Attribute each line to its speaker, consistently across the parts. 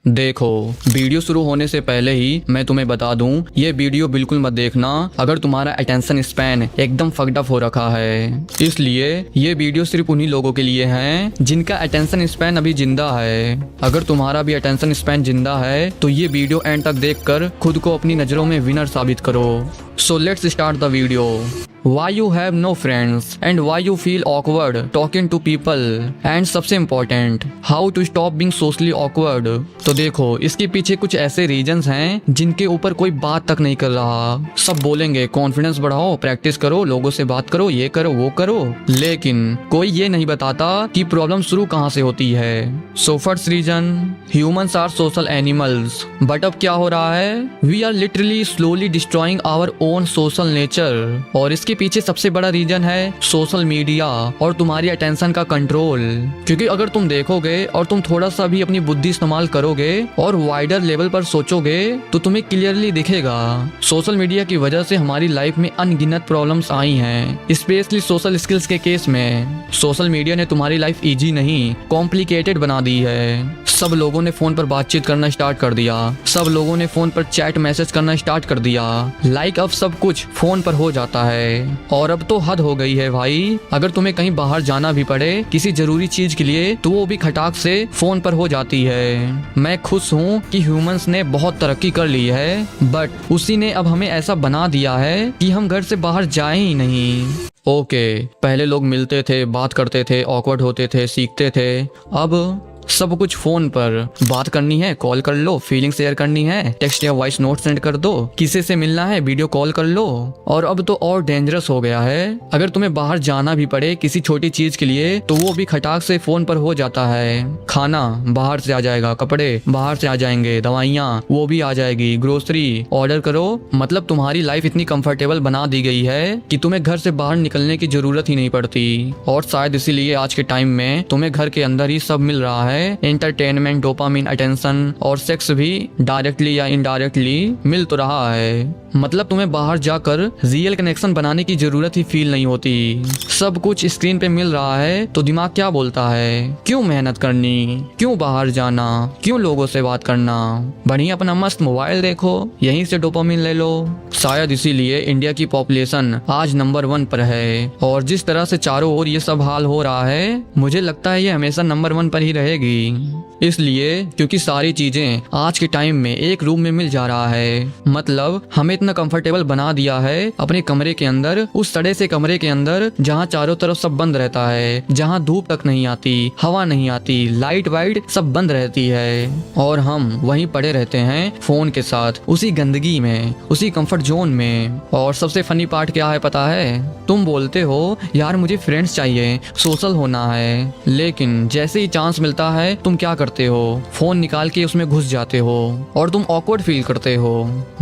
Speaker 1: देखो, वीडियो शुरू होने से पहले ही मैं तुम्हें बता दूं, ये वीडियो बिल्कुल मत देखना अगर तुम्हारा अटेंशन स्पैन एकदम फक्ड अप हो रखा है। इसलिए ये वीडियो सिर्फ उन्हीं लोगों के लिए है जिनका अटेंशन स्पैन अभी जिंदा है। अगर तुम्हारा भी अटेंशन स्पैन जिंदा है तो ये वीडियो एंड तक देखकर खुद को अपनी नजरों में विनर साबित करो। So let's start the video. Why you have no friends and why you feel awkward talking to people and सबसे important how to stop being socially awkward। तो देखो, इसके पीछे कुछ ऐसे रीजंस हैं जिनके ऊपर कोई बात तक नहीं कर रहा। सब बोलेंगे कॉन्फिडेंस बढ़ाओ, प्रैक्टिस करो, लोगों से बात करो, ये करो वो करो, लेकिन कोई ये नहीं बताता कि प्रॉब्लम शुरू कहाँ से होती है। So first reason, humans are social animals. But अब क्या हो रहा है, we are literally slowly destroying our own social nature. और इसके पीछे सबसे बड़ा रीजन है सोशल मीडिया और तुम्हारी अटेंशन का कंट्रोल। क्योंकि अगर तुम देखोगे और तुम थोड़ा सा भी अपनी बुद्धि इस्तेमाल करोगे और वाइडर लेवल पर सोचोगे तो तुम्हें क्लियरली दिखेगा सोशल मीडिया की वजह से हमारी लाइफ में अनगिनत प्रॉब्लम्स आई हैं। स्पेशली सोशल स्किल्स के केस में सोशल मीडिया ने तुम्हारी लाइफ इजी नहीं कॉम्प्लिकेटेड बना दी है। सब लोगों ने फोन पर बातचीत करना स्टार्ट कर दिया, सब लोगों ने फोन पर चैट मैसेज करना स्टार्ट कर दिया। लाइक अब सब कुछ फोन पर हो जाता है। और अब तो हद हो गई है भाई, अगर तुम्हें कहीं बाहर जाना भी पड़े किसी जरूरी चीज के लिए तो वो भी खटाक से फोन पर हो जाती है। मैं खुश हूँ कि ह्यूमंस ने बहुत तरक्की कर ली है, बट उसी ने अब हमें ऐसा बना दिया है कि हम घर से बाहर जाएं ही नहीं। ओके, पहले लोग मिलते थे, बात करते थे, ऑकवर्ड होते थे, सीखते थे। अब सब कुछ फोन पर। बात करनी है कॉल कर लो, फीलिंग शेयर करनी है टेक्स्ट या वॉइस नोट सेंड कर दो, किसी से मिलना है वीडियो कॉल कर लो। और अब तो और डेंजरस हो गया है, अगर तुम्हें बाहर जाना भी पड़े किसी छोटी चीज के लिए तो वो भी खटाक से फोन पर हो जाता है। खाना बाहर से आ जाएगा, कपड़े बाहर से आ जाएंगे, दवाइयाँ वो भी आ जाएगी, ग्रोसरी ऑर्डर करो। मतलब तुम्हारी लाइफ इतनी कंफर्टेबल बना दी गई है कि तुम्हें घर से बाहर निकलने की जरूरत ही नहीं पड़ती। और शायद इसीलिए आज के टाइम में तुम्हें घर के अंदर ही सब मिल रहा है, एंटरटेनमेंट, डोपामिन, अटेंशन और सेक्स भी डायरेक्टली या इनडायरेक्टली मिल तो रहा है। मतलब तुम्हें बाहर जाकर रियल कनेक्शन बनाने की जरूरत ही फील नहीं होती। सब कुछ स्क्रीन पे मिल रहा है तो दिमाग क्या बोलता है, क्यों मेहनत करनी, क्यों बाहर जाना, क्यों लोगों से बात करना, बढ़िया अपना मस्त मोबाइल देखो, यहीं से डोपामिन ले लो। शायद इसीलिए इंडिया की पॉपुलेशन आज नंबर 1 पर है। और जिस तरह से चारों ओर ये सब हाल हो रहा है, मुझे लगता है ये हमेशा नंबर 1 पर ही रहेगी। इसलिए क्योंकि सारी चीजें आज के टाइम में एक रूम में मिल जा रहा है। मतलब हमें इतना कंफर्टेबल बना दिया है अपने कमरे के अंदर, उस सड़े से कमरे के अंदर जहाँ चारों तरफ सब बंद रहता है, जहाँ धूप तक नहीं आती, हवा नहीं आती, लाइट वाइट सब बंद रहती है। और हम वहीं पड़े रहते हैं फोन के साथ, उसी गंदगी में, उसी कंफर्ट जोन में। और सबसे फनी पार्ट क्या है पता है, तुम बोलते हो यार मुझे फ्रेंड्स चाहिए, सोशल होना है, लेकिन जैसे ही चांस मिलता है तुम क्या करते हो, फोन निकाल के उसमें घुस जाते हो और तुम ऑकवर्ड फील करते हो।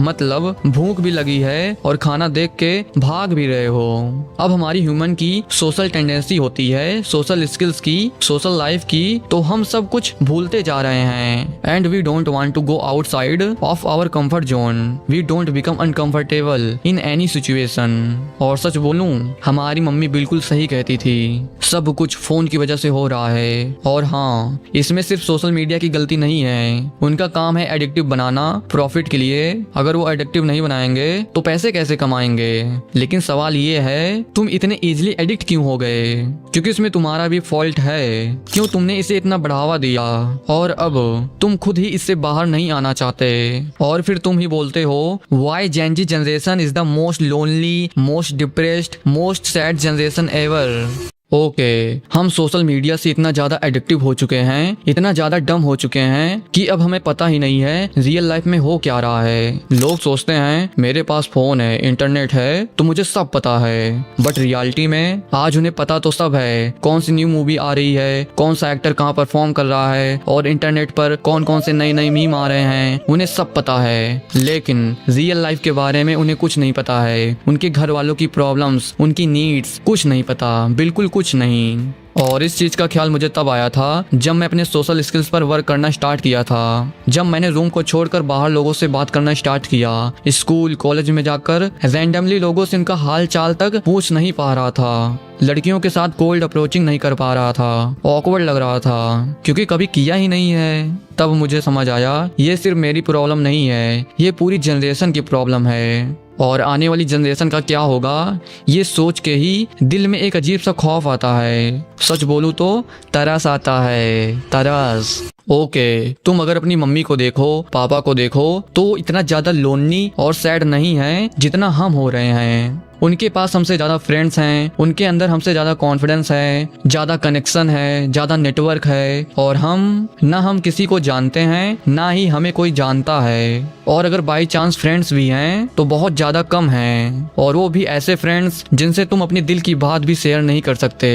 Speaker 1: मतलब भूख भी लगी है और खाना देख के भाग भी रहे हो। अब हमारी ह्यूमन की सोशल टेंडेंसी होती है, सोशल स्किल्स की, सोशल लाइफ की, तो हम सब कुछ भूलते जा रहे हैं। And we don't want to go outside of our comfort zone, we don't become uncomfortable in any situation. और सच बोलूं, हमारी मम्मी बिल्कुल सही कहती थी, सब कुछ फोन की वजह से हो रहा है। और हाँ, इसमें सिर्फ सोशल मीडिया की गलती नहीं है, उनका काम है एडिक्टिव बनाना प्रॉफिट के लिए। अगर वो एडिक्टिव नहीं बनाएंगे तो पैसे कैसे कमाएंगे। लेकिन सवाल ये है, तुम इतने इजीली एडिक्ट क्यों हो गए, क्योंकि इसमें तुम्हारा भी फॉल्ट है। क्यों तुमने इसे इतना बढ़ावा दिया और अब तुम खुद ही इससे बाहर नहीं आना चाहते। और फिर तुम ही बोलते हो why Gen Z generation is the most lonely, most depressed, most sad generation ever. Okay, हम सोशल मीडिया से इतना ज्यादा एडिक्टिव हो चुके हैं, इतना ज्यादा डम हो चुके हैं कि अब हमें पता ही नहीं है रियल लाइफ में हो क्या रहा है। लोग सोचते हैं मेरे पास फोन है, इंटरनेट है तो मुझे सब पता है, बट रियलिटी में आज उन्हें पता तो सब है, कौन सी न्यू मूवी आ रही है, कौन सा एक्टर कहाँ परफॉर्म कर रहा है और इंटरनेट पर कौन कौन से नए नए मीम आ रहे हैं, उन्हें सब पता है। लेकिन रियल लाइफ के बारे में उन्हें कुछ नहीं पता है, उनके घर वालों की प्रॉब्लम्स, उनकी नीड्स कुछ नहीं पता, बिल्कुल कुछ नहीं। और इस चीज का ख्याल मुझे तब आया था जब मैं अपने सोशल स्किल्स पर वर्क करना स्टार्ट किया था। जब मैंने रूम को छोड़कर बाहर लोगों से बात करना स्टार्ट किया, स्कूल कॉलेज में जाकर रैंडमली लोगों से उनका हाल चाल तक पूछ नहीं पा रहा था, लड़कियों के साथ कोल्ड अप्रोचिंग नहीं कर पा रहा था, ऑकवर्ड लग रहा था क्योंकि कभी किया ही नहीं है। तब मुझे समझ आया ये सिर्फ मेरी प्रॉब्लम नहीं है, ये पूरी जनरेशन की प्रॉब्लम है। और आने वाली जनरेशन का क्या होगा ये सोच के ही दिल में एक अजीब सा खौफ आता है। सच बोलूं तो तरस आता है, तरस। ओके, तुम अगर अपनी मम्मी को देखो, पापा को देखो तो इतना ज्यादा लोनली और सैड नहीं है जितना हम हो रहे हैं। उनके पास हमसे ज्यादा फ्रेंड्स हैं, उनके अंदर हमसे ज्यादा कॉन्फिडेंस है, ज्यादा कनेक्शन है, ज्यादा नेटवर्क है, और हम किसी को जानते हैं ना ही हमें कोई जानता है। और अगर बाई चांस फ्रेंड्स भी हैं तो बहुत ज्यादा कम हैं, और वो भी ऐसे फ्रेंड्स जिनसे तुम अपनी दिल की बात भी शेयर नहीं कर सकते।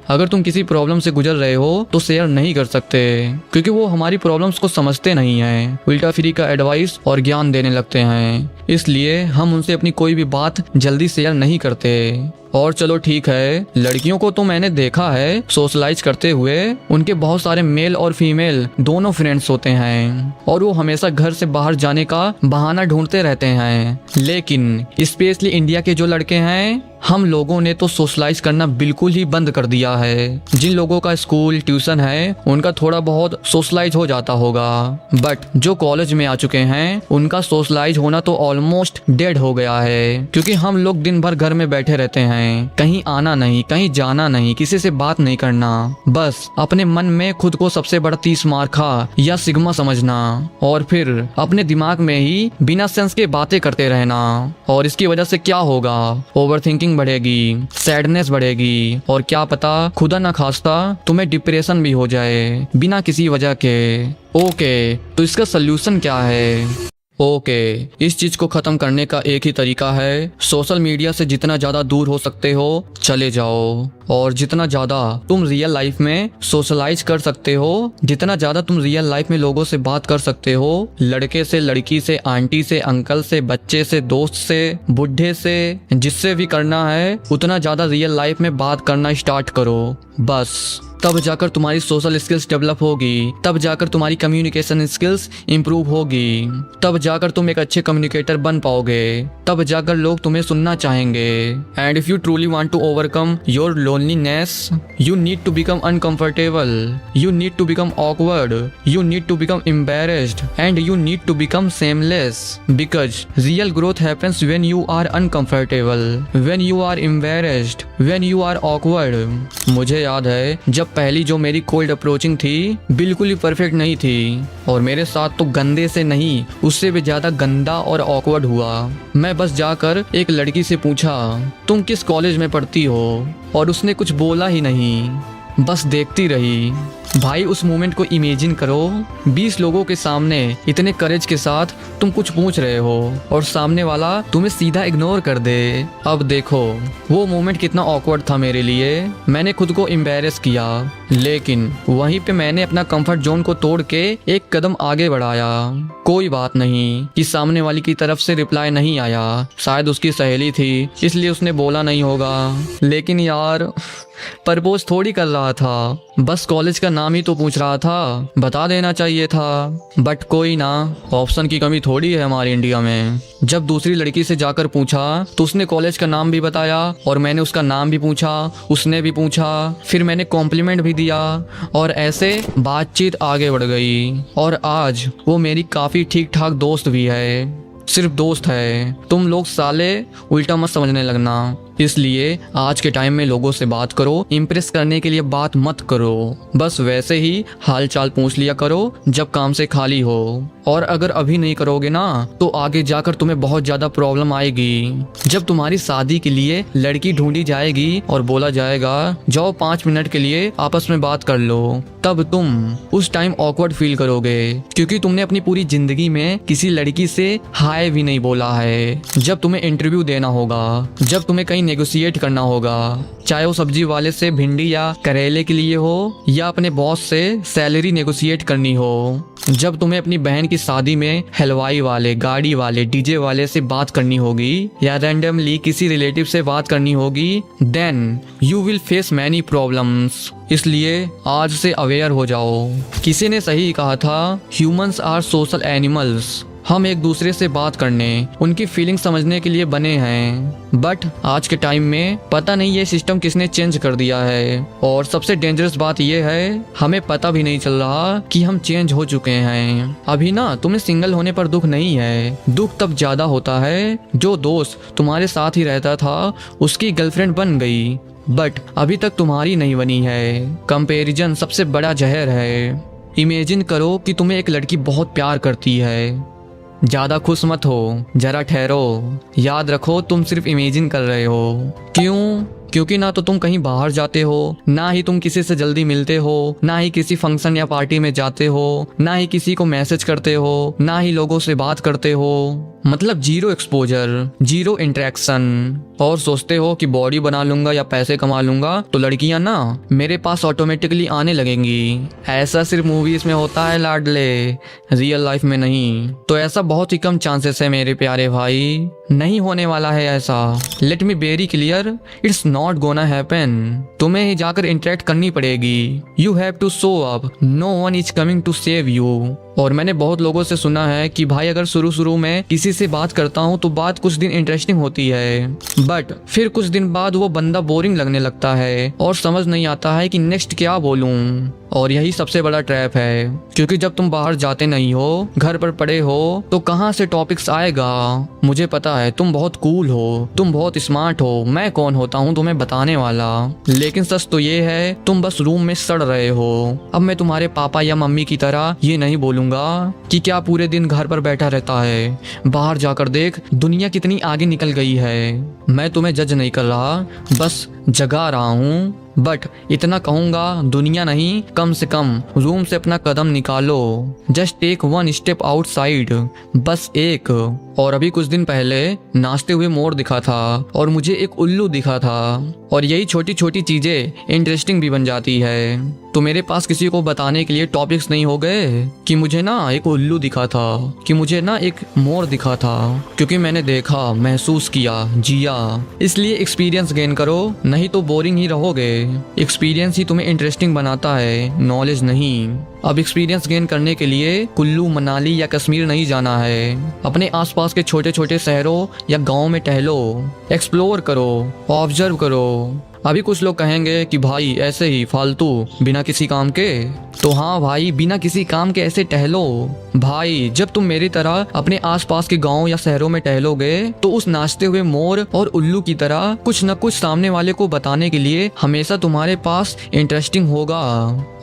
Speaker 1: अगर तुम किसी प्रॉब्लम से गुजर रहे हो तो शेयर नहीं कर सकते क्योंकि वो हमारी प्रॉब्लम्स को समझते नहीं हैं, उल्टा फ्री का एडवाइस और ज्ञान देने लगते हैं। इसलिए हम उनसे अपनी कोई भी बात जल्दी शेयर नहीं करते। और चलो ठीक है, लड़कियों को तो मैंने देखा है सोशलाइज करते हुए, उनके बहुत सारे मेल और फीमेल दोनों फ्रेंड्स होते हैं और वो हमेशा घर से बाहर जाने का बहाना ढूंढते रहते हैं। लेकिन स्पेशली इंडिया के जो लड़के हैं, हम लोगों ने तो सोशलाइज करना बिल्कुल ही बंद कर दिया है। जिन लोगों का स्कूल ट्यूशन है उनका थोड़ा बहुत सोशलाइज हो जाता होगा, बट जो कॉलेज में आ चुके हैं उनका सोशलाइज होना तो ऑलमोस्ट डेड हो गया है क्योंकि हम लोग दिन भर घर में बैठे रहते हैं, कहीं आना नहीं, कहीं जाना नहीं, किसी से बात नहीं करना, बस अपने मन में खुद को सबसे बड़ा 30 मार्का या सिग्मा समझना और फिर अपने दिमाग में ही बिना सेंस के बातें करते रहना। और इसकी वजह से क्या होगा, ओवरथिंकिंग बढ़ेगी, सैडनेस बढ़ेगी और क्या पता खुदा ना खास्ता तुम्हें डिप्रेशन भी हो जाए बिना किसी वजह के। ओके, तो इसका सल्यूशन क्या है? ओके, इस चीज को खत्म करने का एक ही तरीका है, सोशल मीडिया से जितना ज्यादा दूर हो सकते हो चले जाओ। और जितना ज्यादा तुम रियल लाइफ में सोशलाइज कर सकते हो, जितना ज्यादा तुम रियल लाइफ में लोगों से बात कर सकते हो, लड़के से, लड़की से, आंटी से, अंकल से, बच्चे से, दोस्त से, बुढ़े से, जिससे भी करना है, उतना ज्यादा रियल लाइफ में बात करना स्टार्ट करो। बस तब जाकर तुम्हारी सोशल स्किल्स डेवलप होगी, तब जाकर तुम्हारी कम्युनिकेशन स्किल्स इंप्रूव होगी, तब जाकर तुम एक अच्छे कम्युनिकेटर बन पाओगे, तब जाकर लोग तुम्हें सुनना चाहेंगे। And if you truly want to overcome your loneliness, you need to become uncomfortable, you need to become awkward, you need to become embarrassed and you need to become seamless, because real growth happens when you are uncomfortable, when you are embarrassed, when you are awkward. मुझे याद है जब पहली जो मेरी cold approaching थी बिल्कुल ही perfect नहीं थी और मेरे साथ तो गंदे से नहीं उससे भी ज्यादा गंदा और ऑकवर्ड हुआ। मैं बस जाकर एक लड़की से पूछा तुम किस कॉलेज में पढ़ती हो, और उसने कुछ बोला ही नहीं, बस देखती रही। भाई उस मोमेंट को इमेजिन करो, 20 लोगों के सामने इतने करेज के साथ तुम कुछ पूछ रहे हो और सामने वाला तुम्हें सीधा इग्नोर कर दे। अब देखो वो मोमेंट कितना ऑकवर्ड था मेरे लिए। मैंने खुद को एम्बैरेस किया, लेकिन वहीं पे मैंने अपना कंफर्ट जोन को तोड़ के एक कदम आगे बढ़ाया। कोई बात नहीं कि सामने वाली की तरफ से रिप्लाई नहीं आया, शायद उसकी सहेली थी इसलिए उसने बोला नहीं होगा, लेकिन यार प्रपोज थोड़ी कर रहा था, बस कॉलेज का नाम ही तो पूछ रहा था, बता देना चाहिए था। बट कोई ना, ऑप्शन की कमी थोड़ी है हमारे इंडिया में। जब दूसरी लड़की से जाकर पूछा तो उसने कॉलेज का नाम भी बताया और मैंने उसका नाम भी पूछा, उसने भी पूछा, फिर मैंने कॉम्प्लीमेंट भी दिया और ऐसे बातचीत आगे बढ़ गई। और आज वो मेरी काफी ठीक ठाक दोस्त भी है, सिर्फ दोस्त है। तुम लोग साले उल्टा मत समझने लगना। इसलिए आज के टाइम में लोगों से बात करो, इम्प्रेस करने के लिए बात मत करो, बस वैसे ही हाल चाल पूछ लिया करो जब काम से खाली हो। और अगर अभी नहीं करोगे ना तो आगे जाकर तुम्हें बहुत ज्यादा प्रॉब्लम आएगी। जब तुम्हारी शादी के लिए लड़की ढूंढी जाएगी और बोला जाएगा जाओ 5 मिनट के लिए आपस में बात कर लो, तब तुम उस टाइम ऑकवर्ड फील करोगे क्योंकि तुमने अपनी पूरी जिंदगी में किसी लड़की से हाय भी नहीं बोला है। जब तुम्हें इंटरव्यू देना होगा, जब तुम्हें कहीं नेगोशिएट करना होगा, चाहे वो सब्जी वाले से भिंडी या करेले के लिए हो या अपने बॉस से सैलरी नेगोशिएट करनी हो, जब तुम्हें अपनी बहन की शादी में हलवाई वाले, गाड़ी वाले, डीजे वाले से बात करनी होगी या रैंडमली किसी रिलेटिव से बात करनी होगी, then you will face many problems इसलिए आज से अवेयर हो जाओ। किसी ने सही कहा था, ह्यूमंस आर सोशल एनिमल्स। हम एक दूसरे से बात करने, उनकी फीलिंग समझने के लिए बने हैं। बट आज के टाइम में पता नहीं ये सिस्टम किसने चेंज कर दिया है। और सबसे डेंजरस बात ये है, हमें पता भी नहीं चल रहा कि हम चेंज हो चुके हैं। अभी ना तुम्हें सिंगल होने पर दुख नहीं है, दुख तब ज्यादा होता है जो दोस्त तुम्हारे साथ ही रहता था उसकी गर्लफ्रेंड बन गई बट अभी तक तुम्हारी नहीं बनी है। कंपैरिजन सबसे बड़ा जहर है। इमेजिन करो कि तुम्हें एक लड़की बहुत प्यार करती है। ज्यादा खुश मत हो, जरा ठहरो। याद रखो तुम सिर्फ इमेजिन कर रहे हो। क्यों? क्योंकि ना तो तुम कहीं बाहर जाते हो, ना ही तुम किसी से जल्दी मिलते हो, ना ही किसी फंक्शन या पार्टी में जाते हो, ना ही किसी को मैसेज करते हो, ना ही लोगों से बात करते हो। मतलब जीरो एक्सपोजर, जीरो इंटरेक्शन। और सोचते हो कि बॉडी बना लूंगा या पैसे कमा लूंगा तो लड़कियां ना मेरे पास ऑटोमेटिकली आने लगेंगी। ऐसा सिर्फ मूवीज में होता है लाडले, रियल लाइफ में नहीं। तो ऐसा बहुत ही कम चांसेस है मेरे प्यारे भाई, नहीं होने वाला है ऐसा। Let me very clear, it's not gonna happen. तुम्हें ही जाकर इंटरेक्ट करनी पड़ेगी। You have to show up, no one is coming to save you. और मैंने बहुत लोगों से सुना है कि भाई अगर शुरू में किसी से बात करता हूँ तो बात कुछ दिन इंटरेस्टिंग होती है बट फिर कुछ दिन बाद वो बंदा बोरिंग लगने लगता है और समझ नहीं आता है कि नेक्स्ट क्या बोलूं। और यही सबसे बड़ा ट्रैप है, क्योंकि जब तुम बाहर जाते नहीं हो, घर पर पड़े हो, तो कहाँ से टॉपिक्स आएगा। मुझे पता है तुम बहुत कूल हो, तुम बहुत स्मार्ट हो, मैं कौन होता हूँ तुम्हें बताने वाला। लेकिन सच तो ये है तुम बस रूम में सड़ रहे हो। अब मैं तुम्हारे पापा या मम्मी की तरह ये नहीं बोलूंगा कि क्या पूरे दिन घर पर बैठा रहता है। बाहर जाकर देख, दुनिया कितनी आगे निकल गई है। मैं तुम्हें जज नहीं कर रहा, बस जगा रहा हूँ। बट इतना कहूंगा, दुनिया नहीं, कम से कम रूम से अपना कदम निकालो। Just take one step outside, बस एक। और अभी कुछ दिन पहले नाचते हुए मोर दिखा था और मुझे एक उल्लू दिखा था। और यही छोटी छोटी चीजें इंटरेस्टिंग भी बन जाती है। तो मेरे पास किसी को बताने के लिए टॉपिक्स नहीं हो गए कि मुझे ना एक उल्लू दिखा था, कि मुझे ना एक मोर दिखा था, क्योंकि मैंने देखा, महसूस किया, जिया। इसलिए एक्सपीरियंस गेन करो, नहीं तो बोरिंग ही रहोगे। एक्सपीरियंस ही तुम्हें इंटरेस्टिंग बनाता है, नॉलेज नहीं। अब एक्सपीरियंस गेन करने के लिए कुल्लू, मनाली या कश्मीर नहीं जाना है। अपने आसपास के छोटे छोटे शहरों या गांव में टहलो, एक्सप्लोर करो, ऑब्जर्व करो। अभी कुछ लोग कहेंगे कि भाई ऐसे ही फालतू बिना किसी काम के। तो हाँ भाई, बिना किसी काम के ऐसे टहलो। भाई जब तुम मेरी तरह अपने आसपास के गांव या शहरों में टहलोगे तो उस नाचते हुए मोर और उल्लू की तरह कुछ न कुछ सामने वाले को बताने के लिए हमेशा तुम्हारे पास इंटरेस्टिंग होगा।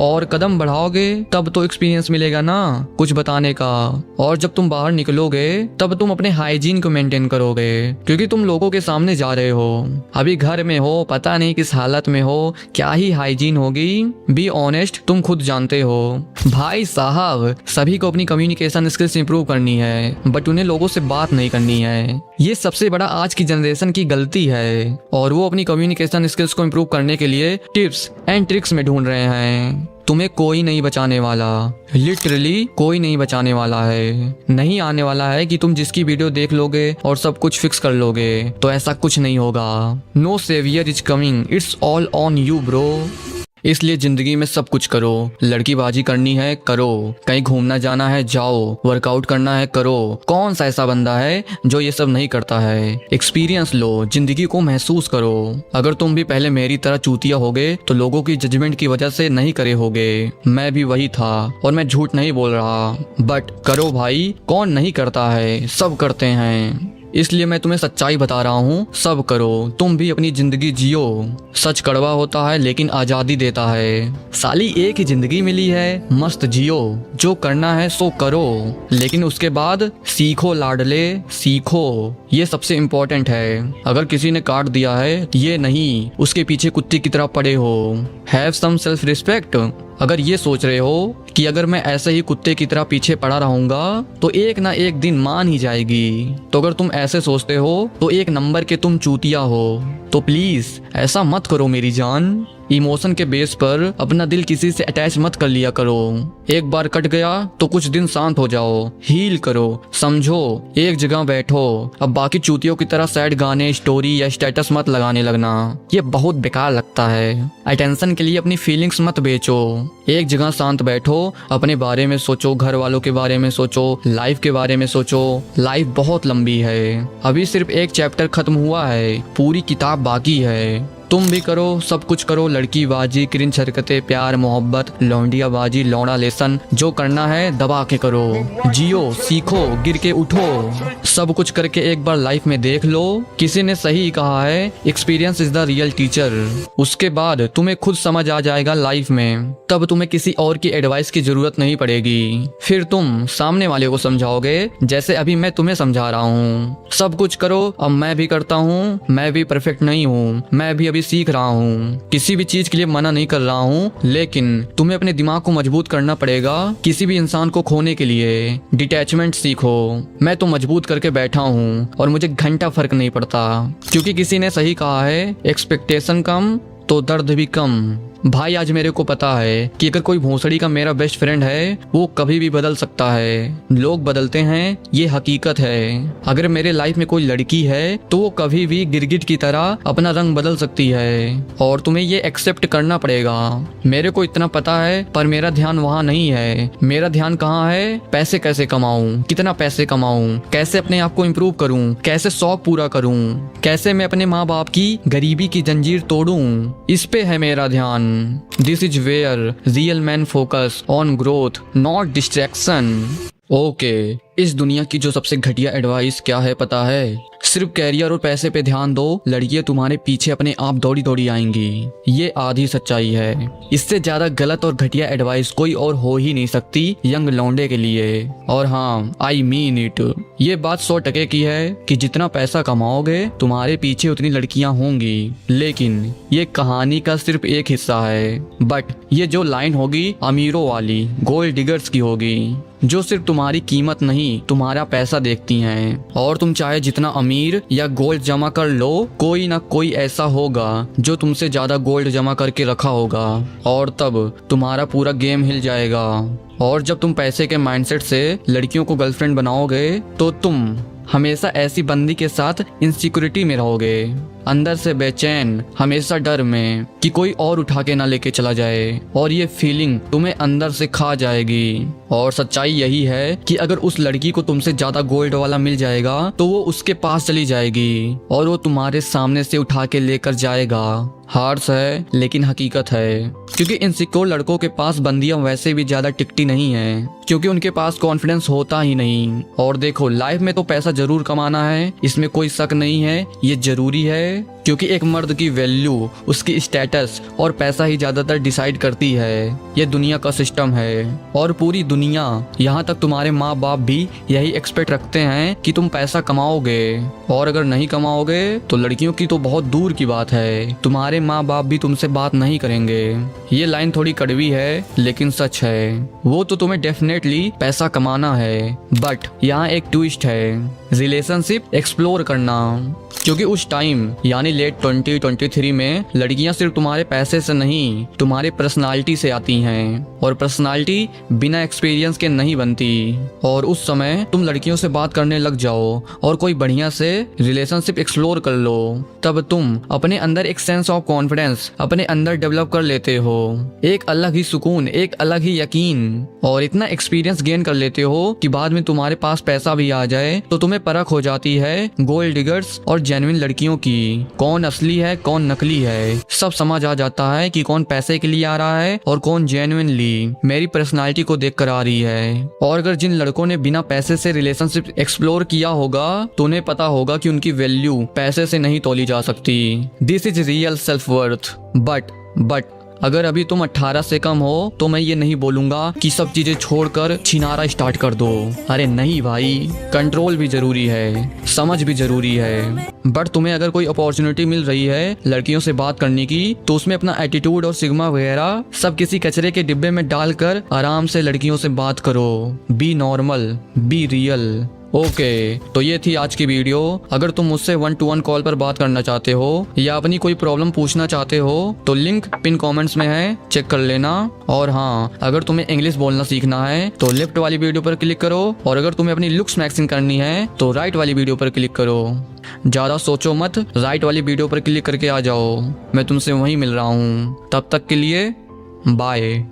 Speaker 1: और कदम बढ़ाओगे तब तो एक्सपीरियंस मिलेगा ना कुछ बताने का। और जब तुम बाहर निकलोगे तब तुम अपने हाइजीन को मेंटेन करोगे, क्योंकि तुम लोगों के सामने जा रहे हो। अभी घर में हो, पता नहीं किस हालत में हो, क्या ही हाइजीन होगी। बी ऑनेस्ट, तुम खुद जानते हो। भाई साहब, सभी को अपनी कम्युनिकेशन स्किल्स इंप्रूव करनी है, बट उन्हें लोगों से बात नहीं करनी है। ये सबसे बड़ा आज की जनरेशन की गलती है। और वो अपनी कम्युनिकेशन स्किल्स को इंप्रूव करने के लिए टिप्स एंड ट्रिक्स में ढूंढ रहे हैं। तुम्हें कोई नहीं बचाने वाला, लिटरली कोई नहीं बचाने वाला है। नहीं आने वाला है कि तुम जिसकी वीडियो देख लोगे और सब कुछ फिक्स कर लोगे, तो ऐसा कुछ नहीं होगा। No saviour is coming, it's all on you bro. इसलिए जिंदगी में सब कुछ करो। लड़कीबाजी करनी है, करो। कहीं घूमना जाना है, जाओ। वर्कआउट करना है, करो। कौन सा ऐसा बंदा है जो ये सब नहीं करता है। एक्सपीरियंस लो, जिंदगी को महसूस करो। अगर तुम भी पहले मेरी तरह चूतिया होगे तो लोगों की जजमेंट की वजह से नहीं करे होगे। मैं भी वही था और मैं झूठ नहीं बोल रहा। बट करो भाई, कौन नहीं करता है, सब करते हैं। इसलिए मैं तुम्हें सच्चाई बता रहा हूँ, सब करो। तुम भी अपनी जिंदगी जियो। सच कड़वा होता है लेकिन आजादी देता है। साली एक ही जिंदगी मिली है, मस्त जियो। जो करना है सो करो, लेकिन उसके बाद सीखो लाडले, सीखो। ये सबसे इम्पोर्टेंट है। अगर किसी ने काट दिया है, ये नहीं उसके पीछे कुत्ते की तरह पड़े हो। Have some self respect. अगर ये सोच रहे हो कि अगर मैं ऐसे ही कुत्ते की तरह पीछे पड़ा रहूंगा तो एक ना एक दिन मान ही जाएगी, तो अगर तुम ऐसे सोचते हो तो एक नंबर के तुम चूतिया हो। तो प्लीज ऐसा मत करो मेरी जान। इमोशन के बेस पर अपना दिल किसी से अटैच मत कर लिया करो। एक बार कट गया तो कुछ दिन शांत हो जाओ, हील करो, समझो, एक जगह बैठो। अब बाकी चूतियों की तरह सैड गाने, स्टोरी या स्टेटस मत लगाने लगना, ये बहुत बेकार लगता है। अटेंशन के लिए अपनी फीलिंग्स मत बेचो। एक जगह शांत बैठो, अपने बारे में सोचो, घर वालों के बारे में सोचो, लाइफ के बारे में सोचो। लाइफ बहुत लंबी है, अभी सिर्फ एक चैप्टर खत्म हुआ है, पूरी किताब बाकी है। तुम भी करो, सब कुछ करो, लड़की बाजी, क्रिंज हरकतें, प्यार मोहब्बत, लौंडिया बाजी, लौड़ा लेसन, जो करना है दबा के करो। जियो, सीखो, गिर के उठो, सब कुछ करके एक बार लाइफ में देख लो। किसी ने सही कहा है, experience is the real teacher. उसके बाद तुम्हें खुद समझ आ जाएगा लाइफ में, तब तुम्हें किसी और की एडवाइस की जरूरत नहीं पड़ेगी। फिर तुम सामने वाले को समझाओगे जैसे अभी मैं तुम्हें समझा रहा हूँ। सब कुछ करो, अब मैं भी करता हूँ, मैं भी परफेक्ट नहीं हूँ, मैं भी सीख रहा हूँ। किसी भी चीज के लिए मना नहीं कर रहा हूँ, लेकिन तुम्हें अपने दिमाग को मजबूत करना पड़ेगा किसी भी इंसान को खोने के लिए। डिटैचमेंट सीखो। मैं तो मजबूत करके बैठा हूँ और मुझे घंटा फर्क नहीं पड़ता, क्योंकि किसी ने सही कहा है, एक्सपेक्टेशन कम तो दर्द भी कम। भाई आज मेरे को पता है कि अगर कोई भोसड़ी का मेरा बेस्ट फ्रेंड है, वो कभी भी बदल सकता है। लोग बदलते हैं, ये हकीकत है। अगर मेरे लाइफ में कोई लड़की है तो वो कभी भी गिरगिट की तरह अपना रंग बदल सकती है, और तुम्हें ये एक्सेप्ट करना पड़ेगा। मेरे को इतना पता है, पर मेरा ध्यान वहाँ नहीं है। मेरा ध्यान कहाँ है? पैसे कैसे कमाऊं, कितना पैसे कमाऊं, कैसे अपने आप को इम्प्रूव करूं, कैसे शौक पूरा करूं, कैसे मैं अपने माँ बाप की गरीबी की जंजीर तोड़ूं, इस पे है मेरा ध्यान। This is where real men focus on growth, not distraction. Okay, इस दुनिया की जो सबसे घटिया एडवाइस क्या है पता है? सिर्फ कैरियर और पैसे पे ध्यान दो, लड़कियां तुम्हारे पीछे अपने आप दौड़ी दौड़ी आएंगी। ये आधी सच्चाई है। इससे ज्यादा गलत और घटिया एडवाइस कोई और हो ही नहीं सकती यंग लौंडे के लिए। और हाँ, आई मीन इट। ये बात 100% की है कि जितना पैसा कमाओगे तुम्हारे पीछे उतनी लड़कियां होंगी, लेकिन ये कहानी का सिर्फ एक हिस्सा है। बट ये जो लाइन होगी अमीरों वाली, गोल्ड डिगर्स की होगी, जो सिर्फ तुम्हारी कीमत नहीं तुम्हारा पैसा देखती हैं। और तुम चाहे जितना अमीर या गोल्ड जमा कर लो, कोई ना कोई ऐसा होगा जो तुमसे ज्यादा गोल्ड जमा करके रखा होगा, और तब तुम्हारा पूरा गेम हिल जाएगा। और जब तुम पैसे के माइंडसेट से लड़कियों को गर्लफ्रेंड बनाओगे तो तुम हमेशा ऐसी बंदी के साथ इनसिक्योरिटी में रहोगे, अंदर से बेचैन, हमेशा डर में कि कोई और उठा के ना लेके चला जाए, और ये फीलिंग तुम्हें अंदर से खा जाएगी। और सच्चाई यही है कि अगर उस लड़की को तुमसे ज्यादा गोल्ड वाला मिल जाएगा तो वो उसके पास चली जाएगी और वो तुम्हारे सामने से उठा के लेकर जाएगा। हार्श है लेकिन हकीकत है, क्योंकि इनसिक्योर लड़कों के पास बंदियां वैसे भी ज्यादा टिकती नहीं है, क्योंकि उनके पास कॉन्फिडेंस होता ही नहीं। और देखो, लाइफ में तो पैसा जरूर कमाना है, इसमें कोई शक नहीं है, ये जरूरी है, क्योंकि एक मर्द की वैल्यू उसकी स्टेटस और पैसा ही ज्यादातर डिसाइड करती है। ये दुनिया का सिस्टम है, और पूरी दुनिया, यहाँ तक तुम्हारे माँ बाप भी यही एक्सपेक्ट रखते हैं कि तुम पैसा कमाओगे, और अगर नहीं कमाओगे तो लड़कियों की तो बहुत दूर की बात है, तुम्हारे माँ बाप भी तुमसे बात नहीं करेंगे। ये लाइन थोड़ी कड़वी है लेकिन सच है। वो तो तुम्हें डेफिनेटली पैसा कमाना है, बट यहाँ एक ट्विस्ट है, रिलेशनशिप एक्सप्लोर करना। क्योंकि उस टाइम यानी लेट 2023 में लड़कियां सिर्फ तुम्हारे पैसे से नहीं तुम्हारे पर्सनालिटी से आती हैं, और पर्सनालिटी बिना एक्सपीरियंस के नहीं बनती। और उस समय तुम लड़कियों से बात करने लग जाओ और कोई बढ़िया से रिलेशनशिप एक्सप्लोर कर लो, तब तुम अपने अंदर एक सेंस ऑफ कॉन्फिडेंस अपने अंदर डेवलप कर लेते हो, एक अलग ही सुकून, एक अलग ही यकीन, और इतना एक्सपीरियंस गेन कर लेते हो कि बाद में तुम्हारे पास पैसा भी आ जाए तो तुम्हें परख हो जाती है गोल्ड डिगर्स और जेन्युइन लड़कियों की, कौन असली है कौन नकली है। सब समझ आ जाता है कि कौन पैसे के लिए आ रहा है और कौन जेन्युइनली मेरी पर्सनालिटी को देखकर आ रही है। और अगर जिन लड़कों ने बिना पैसे से रिलेशनशिप एक्सप्लोर किया होगा तो उन्हें पता होगा कि उनकी वैल्यू पैसे से नहीं तोली जा सकती। This is real self worth. But अगर अभी तुम 18 से कम हो तो मैं ये नहीं बोलूंगा कि सब चीजें छोड़कर छिनारा स्टार्ट कर दो। अरे नहीं भाई, कंट्रोल भी जरूरी है, समझ भी जरूरी है। बट तुम्हें अगर कोई अपॉर्चुनिटी मिल रही है लड़कियों से बात करने की, तो उसमें अपना एटीट्यूड और सिग्मा वगैरह सब किसी कचरे के डिब्बे में डालकर आराम से लड़कियों से बात करो। B normal, be real, okay, तो ये थी आज की वीडियो। अगर तुम मुझसे 1-to-1 कॉल पर बात करना चाहते हो या अपनी कोई प्रॉब्लम पूछना चाहते हो तो लिंक पिन कमेंट्स में है, चेक कर लेना। और हाँ, अगर तुम्हें इंग्लिश बोलना सीखना है तो लेफ्ट वाली वीडियो पर क्लिक करो, और अगर तुम्हें अपनी लुक्स मैक्सिंग करनी है तो राइट वाली वीडियो पर क्लिक करो। ज़्यादा सोचो मत, राइट वाली वीडियो पर क्लिक करके आ जाओ। मैं तुमसे वहीं मिल रहा हूँ। तब तक के लिए बाय।